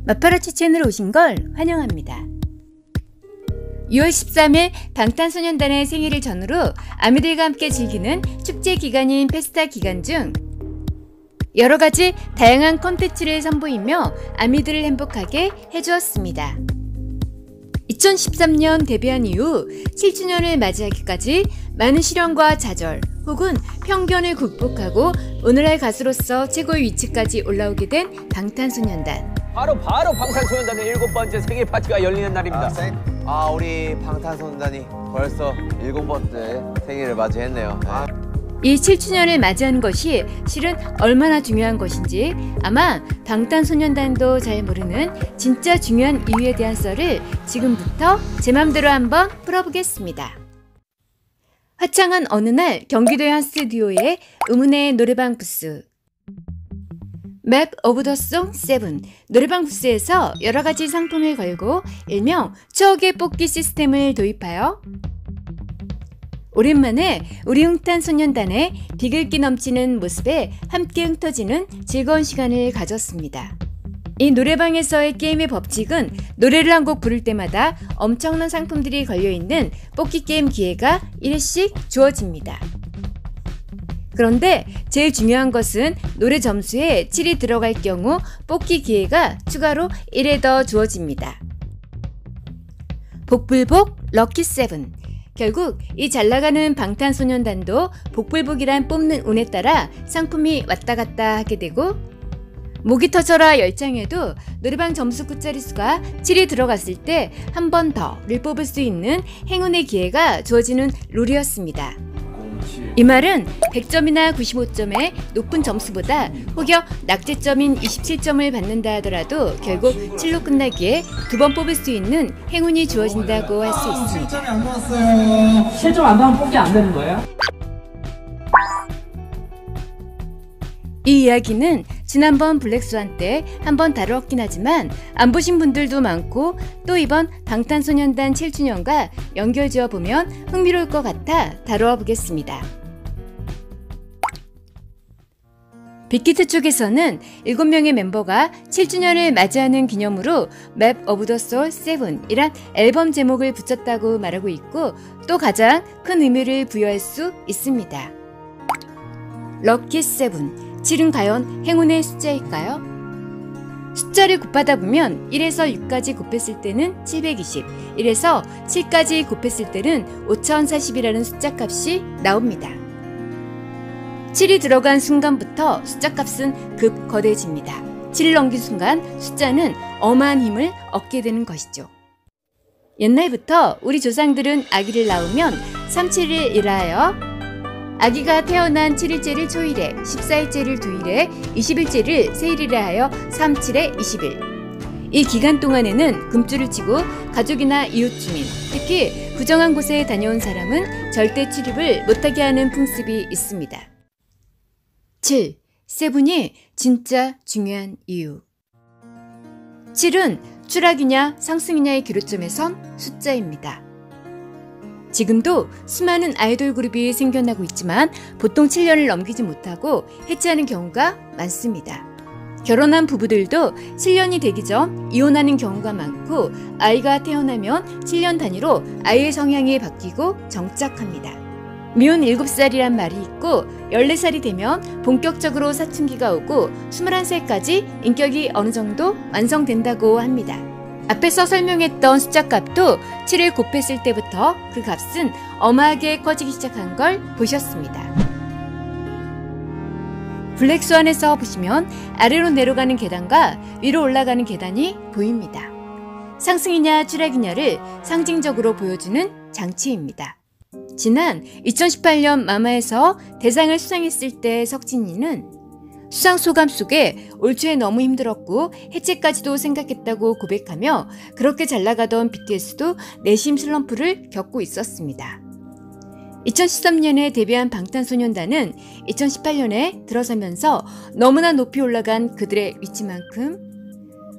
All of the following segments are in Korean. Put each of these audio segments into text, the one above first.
마파라치 채널에 오신 걸 환영합니다. 6월 13일 방탄소년단의 생일을 전후로 아미들과 함께 즐기는 축제 기간인 페스타 기간 중 여러가지 다양한 콘텐츠를 선보이며 아미들을 행복하게 해주었습니다. 2013년 데뷔한 이후 7주년을 맞이하기까지 많은 시련과 좌절 혹은 편견을 극복하고 오늘날 가수로서 최고의 위치까지 올라오게 된 방탄소년단. 바로 방탄소년단의 7번째 생일 파티가 열리는 날입니다. 우리 방탄소년단이 벌써 7번째 생일을 맞이했네요. 이 7주년을 맞이하는 것이 실은 얼마나 중요한 것인지 아마 방탄소년단도 잘 모르는 진짜 중요한 이유에 대한 썰을 지금부터 제 맘대로 한번 풀어보겠습니다. 화창한 어느 날 경기도의 한 스튜디오에 의문의 노래방 부스 맵 오브 더 송 7 노래방 부스에서 여러가지 상품을 걸고 일명 추억의 뽑기 시스템을 도입하여 오랜만에 우리 흥탄소년단의 비글기 넘치는 모습에 함께 흩어지는 즐거운 시간을 가졌습니다. 이 노래방에서의 게임의 법칙은 노래를 한 곡 부를 때마다 엄청난 상품들이 걸려있는 뽑기 게임 기회가 1회씩 주어집니다. 그런데 제일 중요한 것은 노래 점수에 7이 들어갈 경우 뽑기 기회가 추가로 1회 더 주어집니다. 복불복 럭키 7 결국 이 잘나가는 방탄소년단도 복불복이란 뽑는 운에 따라 상품이 왔다 갔다 하게 되고 목이 터져라 열창에도 노래방 점수 끝자리수가 7이 들어갔을 때 한 번 더를 뽑을 수 있는 행운의 기회가 주어지는 룰이었습니다. 이 말은 100점이나 95점의 높은 점수보다 혹여 낙제점인 27점을 받는다 하더라도 결국 7로 끝나기에 2번 뽑을 수 있는 행운이 주어진다고 할 수 있습니다. 7점이 안 나왔어요. 7점 안 나오면 뽑기 안 되는 거예요? 이 이야기는 지난번 블랙스완 때 한번 다루었긴 하지만 안 보신 분들도 많고 또 이번 방탄소년단 7주년과 연결지어 보면 흥미로울 것 같아 다루어 보겠습니다. 빅히트 쪽에서는 7명의 멤버가 7주년을 맞이하는 기념으로 맵 오브 더 소울 7이란 앨범 제목을 붙였다고 말하고 있고 또 가장 큰 의미를 부여할 수 있습니다. 럭키 7 7은 과연 행운의 숫자일까요? 숫자를 곱하다 보면 1에서 6까지 곱했을 때는 720, 1에서 7까지 곱했을 때는 5040이라는 숫자 값이 나옵니다. 7이 들어간 순간부터 숫자 값은 급 거대해집니다. 7을 넘긴 순간 숫자는 어마한 힘을 얻게 되는 것이죠. 옛날부터 우리 조상들은 아기를 낳으면 37일 일하여 아기가 태어난 7일째를 초일에, 14일째를 두일에, 20일째를 세일이라 하여 3, 7에 20일. 이 기간 동안에는 금줄을 치고 가족이나 이웃 주민, 특히 부정한 곳에 다녀온 사람은 절대 출입을 못하게 하는 풍습이 있습니다. 7. 세븐이 진짜 중요한 이유. 7은 추락이냐 상승이냐의 기로점에 선 숫자입니다. 지금도 수많은 아이돌 그룹이 생겨나고 있지만 보통 7년을 넘기지 못하고 해체하는 경우가 많습니다. 결혼한 부부들도 7년이 되기 전 이혼하는 경우가 많고 아이가 태어나면 7년 단위로 아이의 성향이 바뀌고 정착합니다. 미운 7살이란 말이 있고 14살이 되면 본격적으로 사춘기가 오고 21살까지 인격이 어느 정도 완성된다고 합니다. 앞에서 설명했던 숫자 값도 7을 곱했을 때부터 그 값은 어마하게 커지기 시작한 걸 보셨습니다. 블랙스완에서 보시면 아래로 내려가는 계단과 위로 올라가는 계단이 보입니다. 상승이냐 추락이냐를 상징적으로 보여주는 장치입니다. 지난 2018년 마마에서 대상을 수상했을 때 석진이는 수상 소감 속에 올 초에 너무 힘들었고 해체까지도 생각했다고 고백하며 그렇게 잘 나가던 BTS도 내심 슬럼프를 겪고 있었습니다. 2013년에 데뷔한 방탄소년단은 2018년에 들어서면서 너무나 높이 올라간 그들의 위치만큼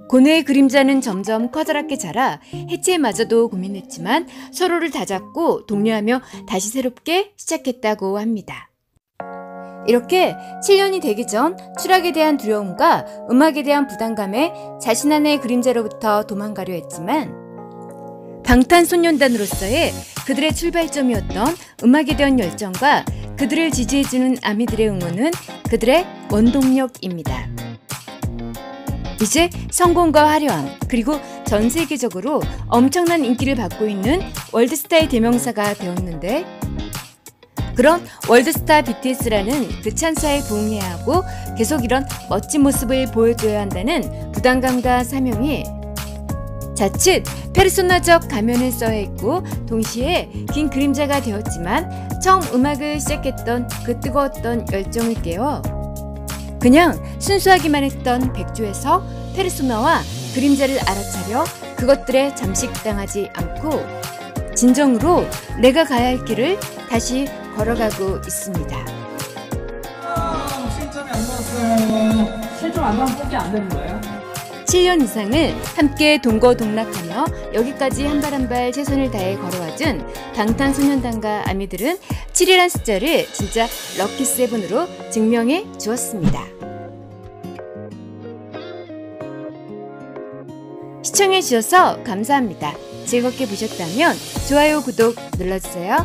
고뇌의 그림자는 점점 커다랗게 자라 해체마저도 고민했지만 서로를 다잡고 독려하며 다시 새롭게 시작했다고 합니다. 이렇게 7년이 되기 전 추락에 대한 두려움과 음악에 대한 부담감에 자신 안의 그림자로부터 도망가려 했지만 방탄소년단으로서의 그들의 출발점이었던 음악에 대한 열정과 그들을 지지해주는 아미들의 응원은 그들의 원동력입니다. 이제 성공과 화려함 그리고 전 세계적으로 엄청난 인기를 받고 있는 월드스타의 대명사가 되었는데 그런 월드스타 BTS라는 그 찬사에 부응해야 하고 계속 이런 멋진 모습을 보여줘야 한다는 부담감과 사명이 자칫 페르소나적 가면을 써야 했고 동시에 긴 그림자가 되었지만 처음 음악을 시작했던 그 뜨거웠던 열정을 깨워 그냥 순수하기만 했던 백조에서 페르소나와 그림자를 알아차려 그것들에 잠식당하지 않고 진정으로 내가 가야 할 길을 다시 걸어가고 있습니다. 7점이 안 나왔어요. 7점 안 나오면 뽑기 안 되는 거예요? 7년 이상을 함께 동거동락하며 여기까지 한 발 한 발 최선을 다해 걸어와준 방탄소년단과 아미들은 7이란 숫자를 진짜 럭키 세븐으로 증명해 주었습니다. 시청해 주셔서 감사합니다. 즐겁게 보셨다면 좋아요, 구독 눌러주세요.